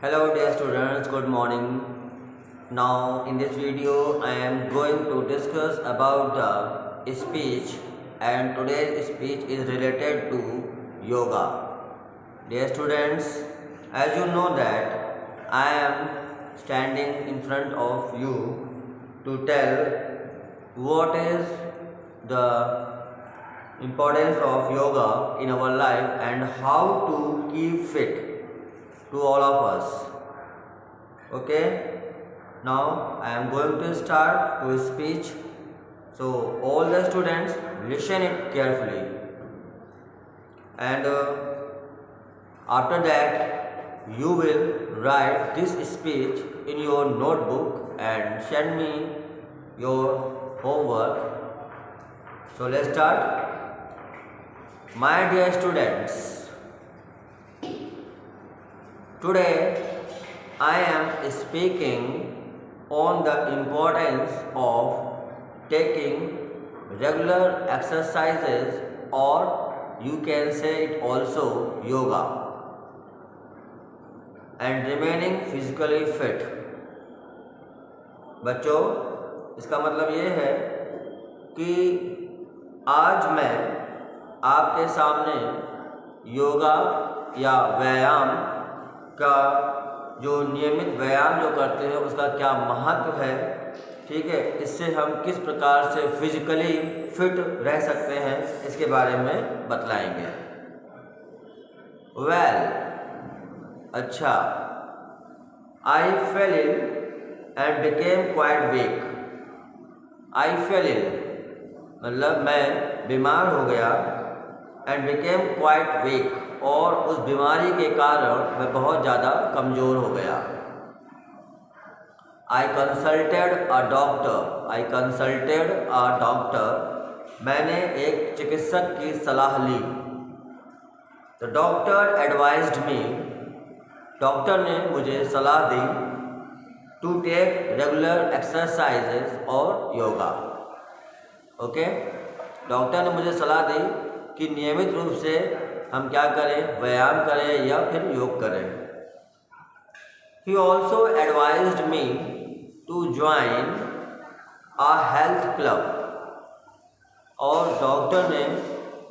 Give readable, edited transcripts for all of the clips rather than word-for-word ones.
Hello dear students, good morning. Now in this video I am going to discuss about the speech, and today's speech is related to yoga. Dear students, as you know that I am standing in front of you to tell what is the importance of yoga in our life and how to keep fit to all of us. Okay, now I am going to start to speech, so all the students listen it carefully, and after that you will write this speech in your notebook and send me your homework. So let's start. My dear students, today I am speaking on the importance of taking regular exercises, or you can say it also yoga, and remaining physically fit. बच्चों, इसका मतलब ये है कि आज मैं आपके सामने योगा या व्यायाम का जो नियमित व्यायाम जो करते हैं उसका क्या महत्व है, ठीक है, इससे हम किस प्रकार से फिजिकली फिट रह सकते हैं इसके बारे में बतलाएंगे। वेल, अच्छा, I fell ill and became quite weak. I fell ill मतलब मैं बीमार हो गया, एंड बिकेम क्वाइट वीक और उस बीमारी के कारण मैं बहुत ज़्यादा कमज़ोर हो गया। I consulted a doctor. I consulted a doctor, मैंने एक चिकित्सक की सलाह ली। The doctor advised me, doctor ने मुझे सलाह दी टू टेक रेगुलर एक्सरसाइजेस और योगा। ओके, डॉक्टर ने मुझे सलाह दी कि नियमित रूप से हम क्या करें, व्यायाम करें या फिर योग करें। He also advised me to join a health club, और डॉक्टर ने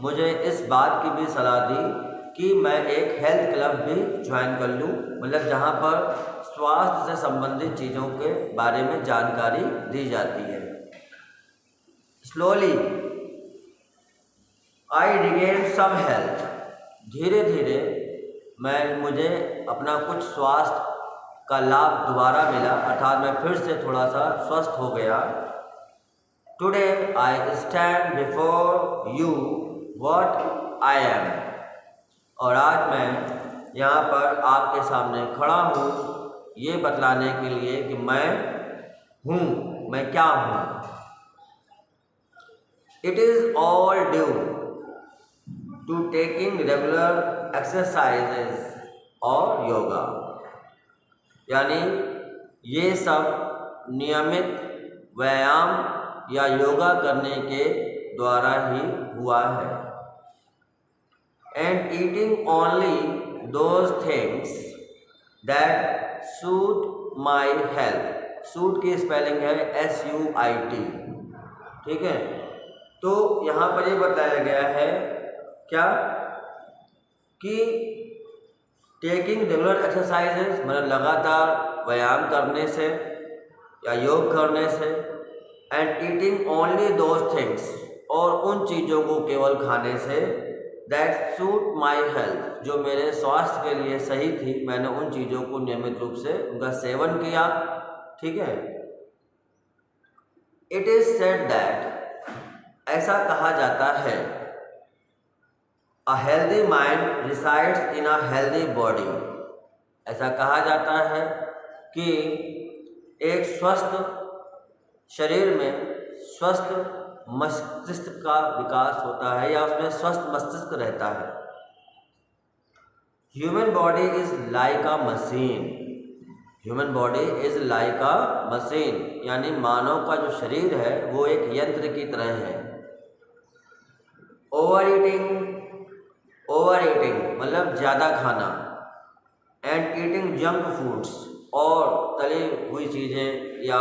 मुझे इस बात की भी सलाह दी कि मैं एक हेल्थ क्लब भी ज्वाइन कर लूँ, मतलब जहाँ पर स्वास्थ्य से संबंधित चीज़ों के बारे में जानकारी दी जाती है। Slowly I regain some health, धीरे धीरे मुझे अपना कुछ स्वास्थ्य का लाभ दोबारा मिला, अर्थात मैं फिर से थोड़ा सा स्वस्थ हो गया। Today I stand before you what I am, और आज मैं यहाँ पर आपके सामने खड़ा हूँ ये बतलाने के लिए कि मैं हूँ, मैं क्या हूँ। It is all due to taking regular exercises और योगा, यानी ये सब नियमित व्यायाम या योगा करने के द्वारा ही हुआ है। And eating only those things that suit my health. Suit की स्पेलिंग है SUIT, ठीक है। तो यहाँ पर ये बताया गया है क्या कि टेकिंग रेगुलर एक्सरसाइजेस मतलब लगातार व्यायाम करने से या योग करने से, and eating only those things, और उन चीज़ों को केवल खाने से, दैट सूट माई हेल्थ, जो मेरे स्वास्थ्य के लिए सही थी, मैंने उन चीज़ों को नियमित रूप से उनका सेवन किया, ठीक है। इट इज़ सेड दैट, ऐसा कहा जाता है, A healthy mind resides in a healthy body, ऐसा कहा जाता है कि एक स्वस्थ शरीर में स्वस्थ मस्तिष्क का विकास होता है या उसमें स्वस्थ मस्तिष्क रहता है। Human body is like a machine. Human body is like a machine, यानी मानव का जो शरीर है वो एक यंत्र की तरह है। ओवर ईटिंग मतलब ज़्यादा खाना, एंड ईटिंग जंक फूड्स, और तली हुई चीज़ें या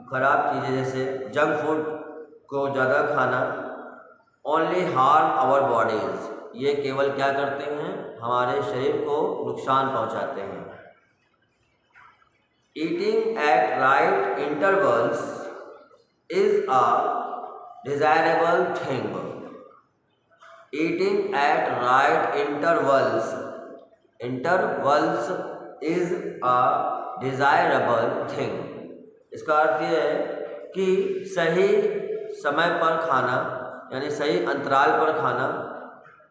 ख़राब चीज़ें जैसे जंक फूड को ज़्यादा खाना, ओनली हार्म आवर बॉडीज़, ये केवल क्या करते हैं, हमारे शरीर को नुकसान पहुंचाते हैं। Eating at right intervals is a desirable thing. Eating at right intervals is a desirable thing. इसका अर्थ यह है कि सही समय पर खाना, यानी सही अंतराल पर खाना,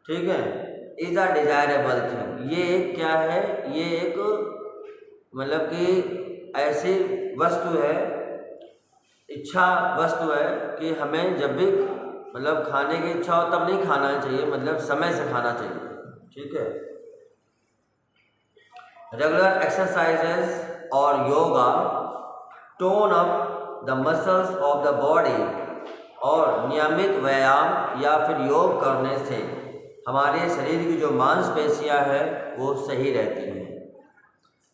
ठीक है, इज़ अ डिज़ायरेबल थिंग। ये एक क्या है, ये एक मतलब कि ऐसी वस्तु है, इच्छा वस्तु है कि हमें जब भी मतलब खाने की इच्छा हो तब नहीं खाना चाहिए, मतलब समय से खाना चाहिए, ठीक है। रेगुलर एक्सरसाइजेस और yoga tone up the muscles of the body, और नियमित व्यायाम या फिर योग करने से हमारे शरीर की जो मांसपेशियां हैं वो सही रहती हैं।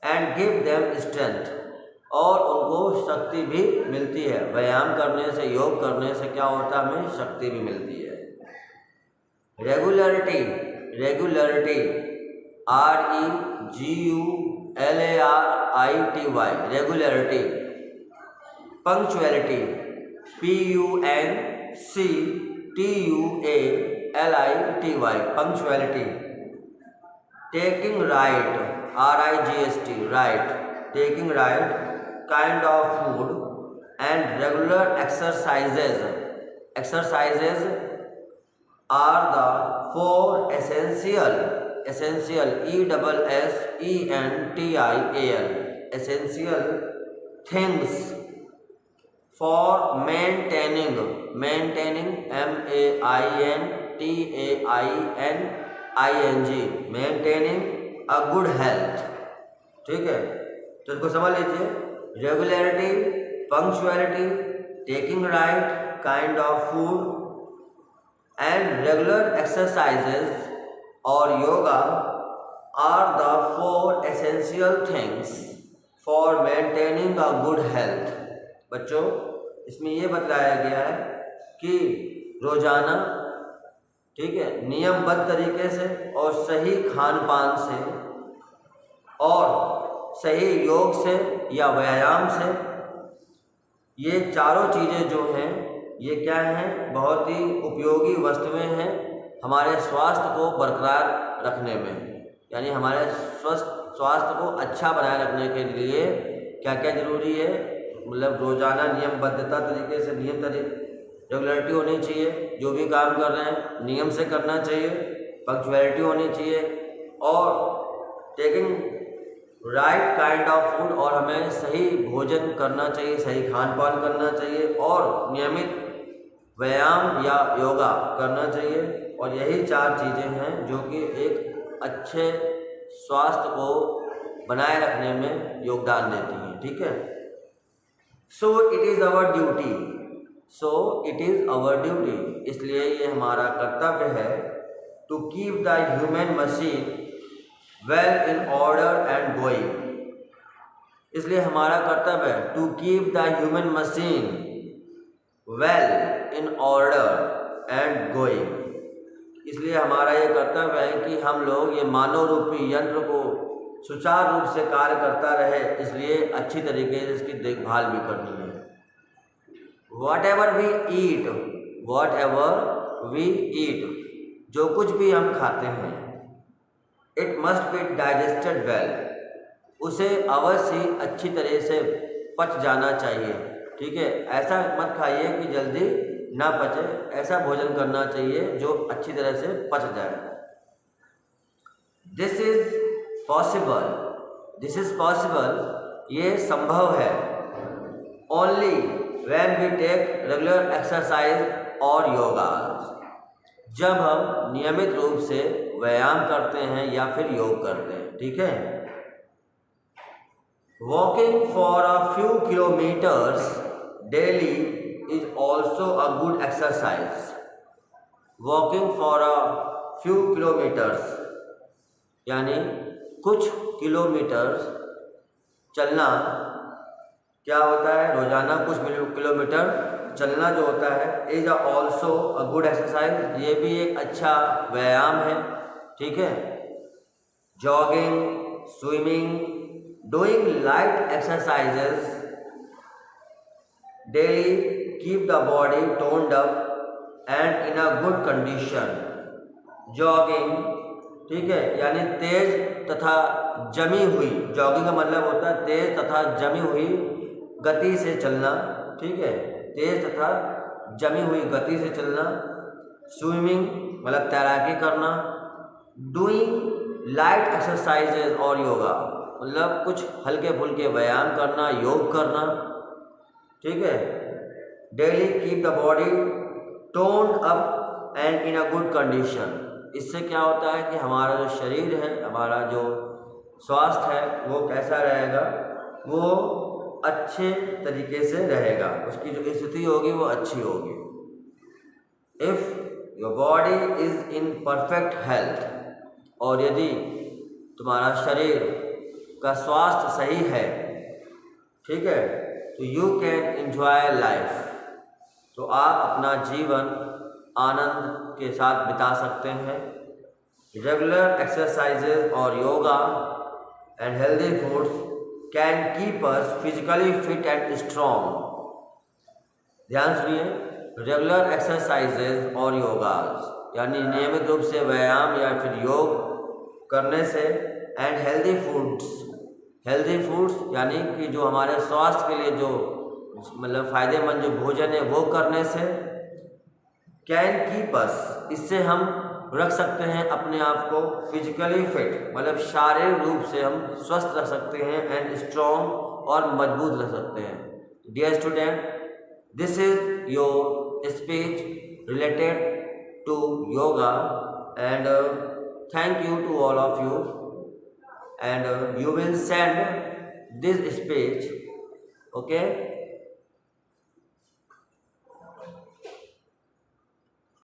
एंड गिव देम स्ट्रेंथ, और उनको शक्ति भी मिलती है। व्यायाम करने से, योग करने से क्या होता है, हमें शक्ति भी मिलती है। Regularity, REGULARITY, regularity. Punctuality, PUNCTUALITY, punctuality. Taking right, RIGST, right, taking right kind of food and regular exercises are the four essential essential things for maintaining maintaining a good health, ठीक है। तो इसको समझ लीजिए, regularity, punctuality, taking right kind of food and regular exercises और yoga are the four essential things for maintaining a good health. बच्चों, इसमें ये बताया गया है कि रोजाना, ठीक है, नियमबद्ध तरीके से और सही खान पान से और सही योग से या व्यायाम से, ये चारों चीज़ें जो हैं ये क्या हैं, बहुत ही उपयोगी वस्तुएं हैं हमारे स्वास्थ्य को बरकरार रखने में। यानी हमारे स्वास्थ्य को अच्छा बनाए रखने के लिए क्या क्या ज़रूरी है, मतलब रोज़ाना नियमबद्धता तरीके से रेगुलरिटी होनी चाहिए, जो भी काम कर रहे हैं नियम से करना चाहिए, पंक्चुअलिटी होनी चाहिए, और taking right kind of food, और हमें सही भोजन करना चाहिए, सही खान पान करना चाहिए, और नियमित व्यायाम या योगा करना चाहिए। और यही चार चीज़ें हैं जो कि एक अच्छे स्वास्थ्य को बनाए रखने में योगदान देती हैं, ठीक है। So it is our duty, इसलिए ये हमारा कर्तव्य है, to keep the human machine well in order and going. इसलिए हमारा कर्तव्य है to keep the human machine well in order and going. इसलिए हमारा ये कर्तव्य है कि हम लोग ये मानव रूपी यंत्र को सुचारू रूप से कार्य करता रहे, इसलिए अच्छी तरीके से इसकी देखभाल भी करनी है। Whatever we eat, जो कुछ भी हम खाते हैं, it must be digested well, उसे अवश्य ही अच्छी तरह से पच जाना चाहिए, ठीक है। ऐसा मत खाइए कि जल्दी ना पचे, ऐसा भोजन करना चाहिए जो अच्छी तरह से पच जाए। दिस इज पॉसिबल, ये संभव है, only when we take regular exercise और योगा, जब हम नियमित रूप से व्यायाम करते हैं या फिर योग करते हैं, ठीक है। Walking for a few kilometres daily is also a good exercise. Walking for a few kilometers, यानी कुछ किलोमीटर चलना क्या होता है, रोजाना कुछ किलोमीटर चलना जो होता है is also a good exercise, ये भी एक अच्छा व्यायाम है, ठीक है। Jogging, swimming, doing light exercises daily keep the body toned up and in a good condition. Jogging, ठीक है, यानी तेज तथा जमी हुई, जॉगिंग का मतलब होता है तेज तथा जमी हुई गति से चलना, ठीक है, तेज तथा जमी हुई गति से चलना। स्विमिंग मतलब तैराकी करना। डूइंग लाइट एक्सरसाइजेज और योगा मतलब कुछ हल्के फुल्के व्यायाम करना, योग करना, ठीक है। Daily keep the body toned up and in a good condition, इससे क्या होता है कि हमारा जो शरीर है, हमारा जो स्वास्थ्य है वो कैसा रहेगा, वो अच्छे तरीके से रहेगा, उसकी जो स्थिति होगी वो अच्छी होगी। If your body is in perfect health, और यदि तुम्हारा शरीर का स्वास्थ्य सही है, ठीक है, तो यू कैन एंजॉय लाइफ, तो आप अपना जीवन आनंद के साथ बिता सकते हैं। रेगुलर एक्सरसाइजेज और yoga and healthy foods can keep us physically fit and strong. ध्यान सुनिए, रेगुलर एक्सरसाइजेज और योगाज यानी नियमित रूप से व्यायाम या फिर योग करने से, एंड हेल्दी फूड्स यानी कि जो हमारे स्वास्थ्य के लिए जो मतलब फ़ायदेमंद जो भोजन है वो करने से, कैन कीप अस, इससे हम रख सकते हैं अपने आप को फिजिकली फिट मतलब शारीरिक रूप से हम स्वस्थ रख सकते हैं, एंड स्ट्रॉन्ग और मजबूत रख सकते हैं। Dear student, this is your speech related to yoga, and thank you to all of you, and you will send this speech, okay,